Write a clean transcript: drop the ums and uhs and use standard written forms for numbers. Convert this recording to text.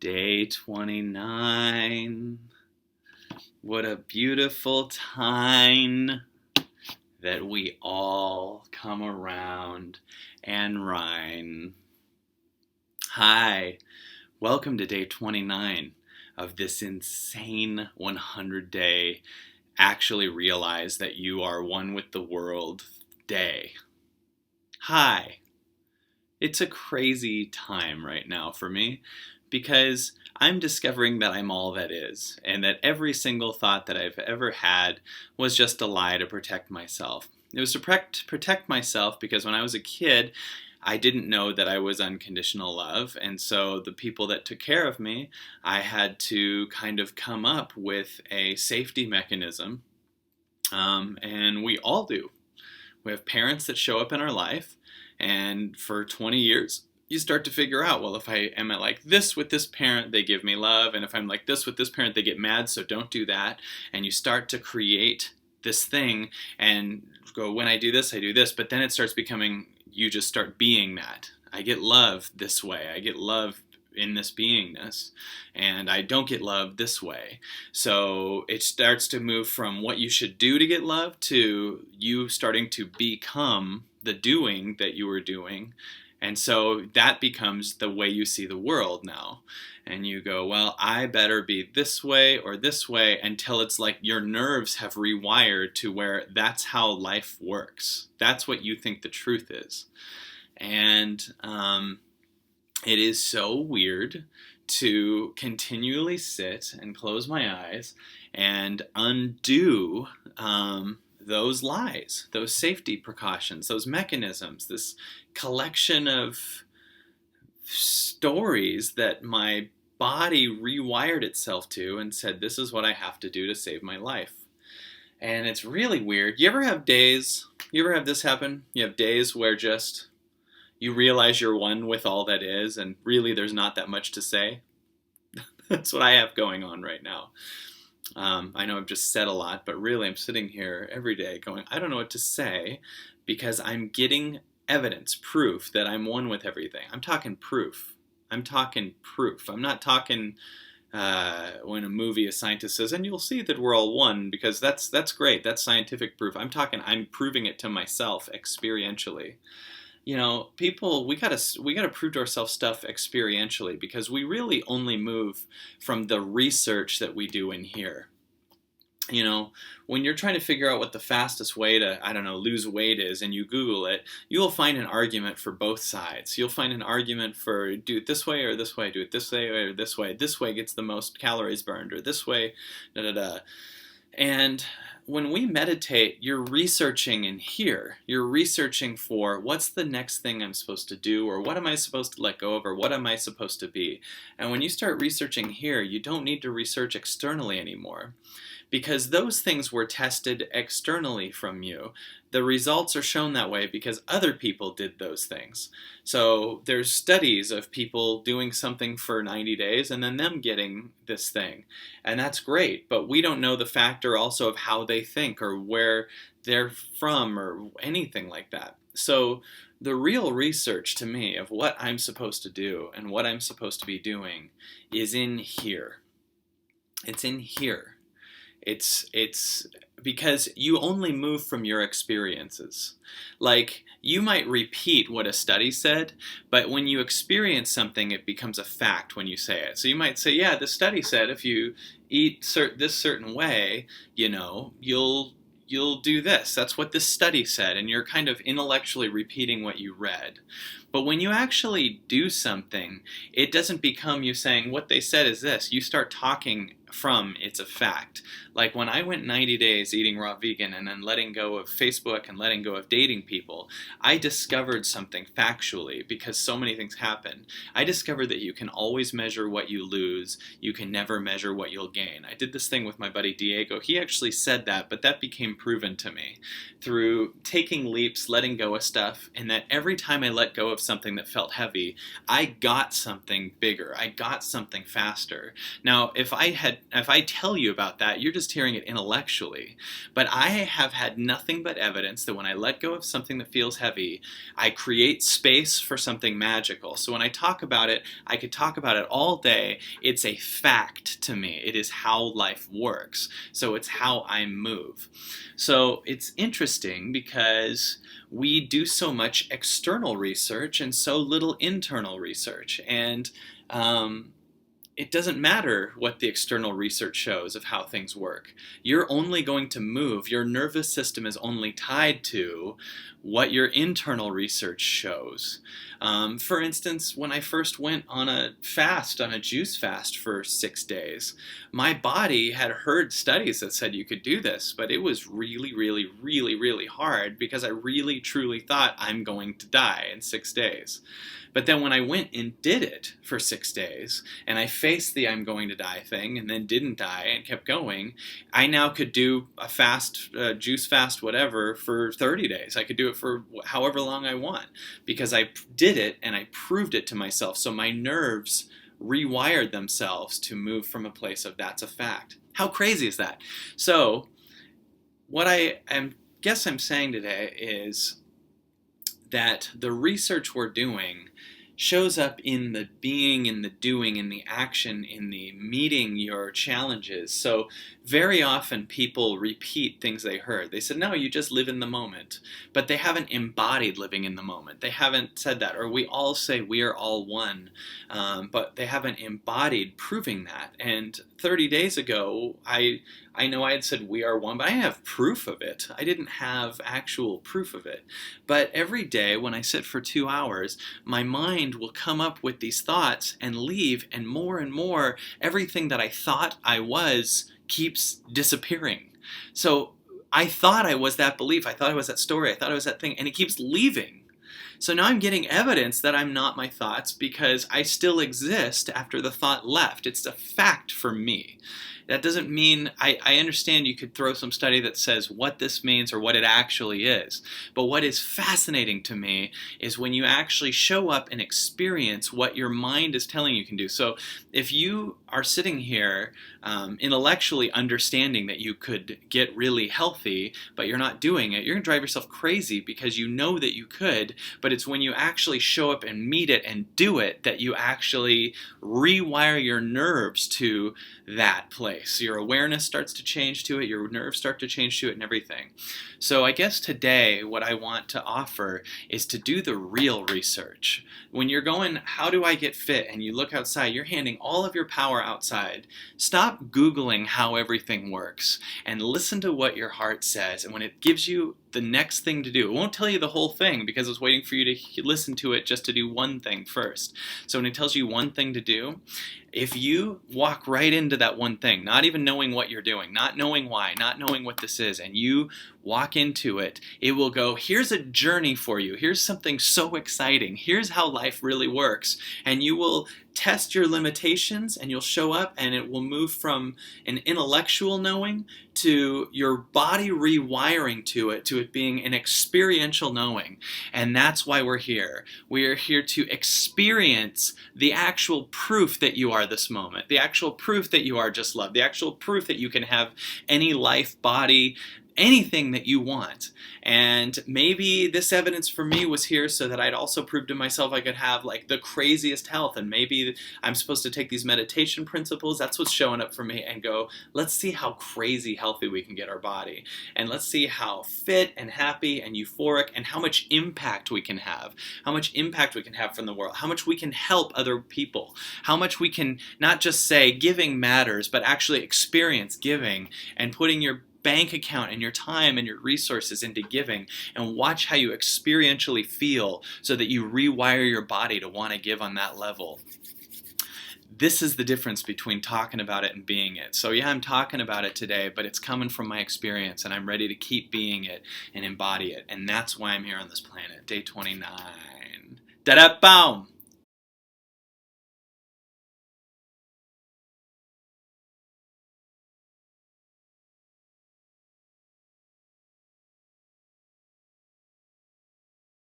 Day 29. What a beautiful time that we all come around and rhyme. Hi, welcome to day 29 of this insane 100-day actually realize that you are one with the world day. Hi. It's a crazy time right now for me because I'm discovering that I'm all that is, and that every single thought that I've ever had was just a lie to protect myself. It was to protect myself because when I was a kid, I didn't know that I was unconditional love, and so the people that took care of me, I had to kind of come up with a safety mechanism, and we all do. We have parents that show up in our life, and for 20 years, you start to figure out, well, if I am like this with this parent, they give me love, and if I'm like this with this parent, they get mad, so don't do that. And you start to create this thing and go, when I do this, I do this, but then it starts becoming, you just start being that. I get love this way. I get love in this beingness, and I don't get love this way. So it starts to move from what you should do to get love to you starting to become the doing that you were doing. And so that becomes the way you see the world now. And you go, well, I better be this way or this way, until it's like your nerves have rewired to where that's how life works. That's what you think the truth is. And it is so weird to continually sit and close my eyes and undo those lies, those safety precautions, those mechanisms, this collection of stories that my body rewired itself to and said, this is what I have to do to save my life. And it's really weird. You ever have days, you ever have this happen? You have days where just you realize you're one with all that is, and really there's not that much to say. That's what I have going on right now. I know I've just said a lot, but really I'm sitting here every day going, I don't know what to say, because I'm getting evidence, proof that I'm one with everything. I'm talking proof. I'm not talking when a movie, a scientist says, and you'll see that we're all one, because that's great. That's scientific proof. I'm proving it to myself experientially. You know, people, we gotta prove to ourselves stuff experientially, because we really only move from the research that we do in here. You know, when you're trying to figure out what the fastest way to, I don't know, lose weight is, and you Google it, you'll find an argument for both sides. You'll find an argument for do it this way or this way, do it this way or this way. This way gets the most calories burned, or this way, da da da. And when we meditate, you're researching in here. You're researching for what's the next thing I'm supposed to do, or what am I supposed to let go of, or what am I supposed to be. And when you start researching here, you don't need to research externally anymore, because those things were tested externally from you. The results are shown that way because other people did those things. So there's studies of people doing something for 90 days and then them getting this thing. And that's great, but we don't know the factor also of how they think or where they're from or anything like that. So the real research to me of what I'm supposed to do and what I'm supposed to be doing is in here. It's in here. It's because you only move from your experiences. Like, you might repeat what a study said, but when you experience something, it becomes a fact when you say it. So you might say, yeah, the study said if you eat this certain way, you know, you'll do this. That's what this study said, and you're kind of intellectually repeating what you read. But when you actually do something, it doesn't become you saying what they said is this. You start talking from it's a fact. Like when I went 90 days eating raw vegan and then letting go of Facebook and letting go of dating people, I discovered something factually, because so many things happen. I discovered that you can always measure what you lose. You can never measure what you'll gain. I did this thing with my buddy Diego. He actually said that, but that became proven to me through taking leaps, letting go of stuff, and that every time I let go of something that felt heavy, I got something bigger. I got something faster. Now, if I had if I tell you about that, you're just hearing it intellectually. But I have had nothing but evidence that when I let go of something that feels heavy, I create space for something magical. So when I talk about it, I could talk about it all day. It's a fact to me. It is how life works. So it's how I move. So it's interesting because we do so much external research and so little internal research. And it doesn't matter what the external research shows of how things work. You're only going to move. Your nervous system is only tied to what your internal research shows. For instance, when I first went on a juice fast for 6 days, my body had heard studies that said you could do this, but it was really, really, really, really hard because I really, truly thought I'm going to die in 6 days. But then when I went and did it for 6 days, and I faced the I'm going to die thing, and then didn't die and kept going, I now could do a fast, juice fast, whatever, for 30 days. I could do it for however long I want, because I did it and I proved it to myself. So my nerves rewired themselves to move from a place of that's a fact. How crazy is that? So what guess I'm saying today is that the research we're doing shows up in the being, in the doing, in the action, in the meeting your challenges. So very often people repeat things they heard. They said, no, you just live in the moment. But they haven't embodied living in the moment. They haven't said that. Or we all say we are all one. But they haven't embodied proving that. And 30 days ago, I know I had said we are one, but I didn't have proof of it. I didn't have actual proof of it. But every day when I sit for 2 hours, my mind will come up with these thoughts and leave, and more, everything that I thought I was keeps disappearing. So I thought I was that belief. I thought I was that story. I thought I was that thing, and it keeps leaving. So now I'm getting evidence that I'm not my thoughts because I still exist after the thought left. It's a fact for me. That doesn't mean, I understand you could throw some study that says what this means or what it actually is. But what is fascinating to me is when you actually show up and experience what your mind is telling you can do. So if you are sitting here intellectually understanding that you could get really healthy, but you're not doing it, you're going to drive yourself crazy because you know that you could, but it's when you actually show up and meet it and do it that you actually rewire your nerves to that place. Your awareness starts to change to it, your nerves start to change to it, and everything. So I guess today what I want to offer is to do the real research. When you're going, how do I get fit? And you look outside, you're handing all of your power outside. Stop Googling how everything works and listen to what your heart says. And when it gives you the next thing to do, it won't tell you the whole thing because it's waiting for you to listen to it just to do one thing first. So when it tells you one thing to do, if you walk right into that one thing, not even knowing what you're doing, not knowing why, not knowing what this is, and you walk into it, it will go, here's a journey for you. Here's something so exciting. Here's how life really works. And you will test your limitations and you'll show up and it will move from an intellectual knowing to your body rewiring to it being an experiential knowing. And that's why we're here. We are here to experience the actual proof that you are this moment, the actual proof that you are just love, the actual proof that you can have any life, body, anything that you want. And maybe this evidence for me was here so that I'd also prove to myself I could have like the craziest health, and maybe I'm supposed to take these meditation principles, that's what's showing up for me, and go, let's see how crazy healthy we can get our body, and let's see how fit and happy and euphoric, and how much impact we can have, from the world, how much we can help other people, how much we can not just say giving matters, but actually experience giving and putting your bank account and your time and your resources into giving, and watch how you experientially feel so that you rewire your body to want to give on that level. This is the difference between talking about it and being it. So yeah, I'm talking about it today, but it's coming from my experience, and I'm ready to keep being it and embody it. And that's why I'm here on this planet. Day 29. Da-da-boom!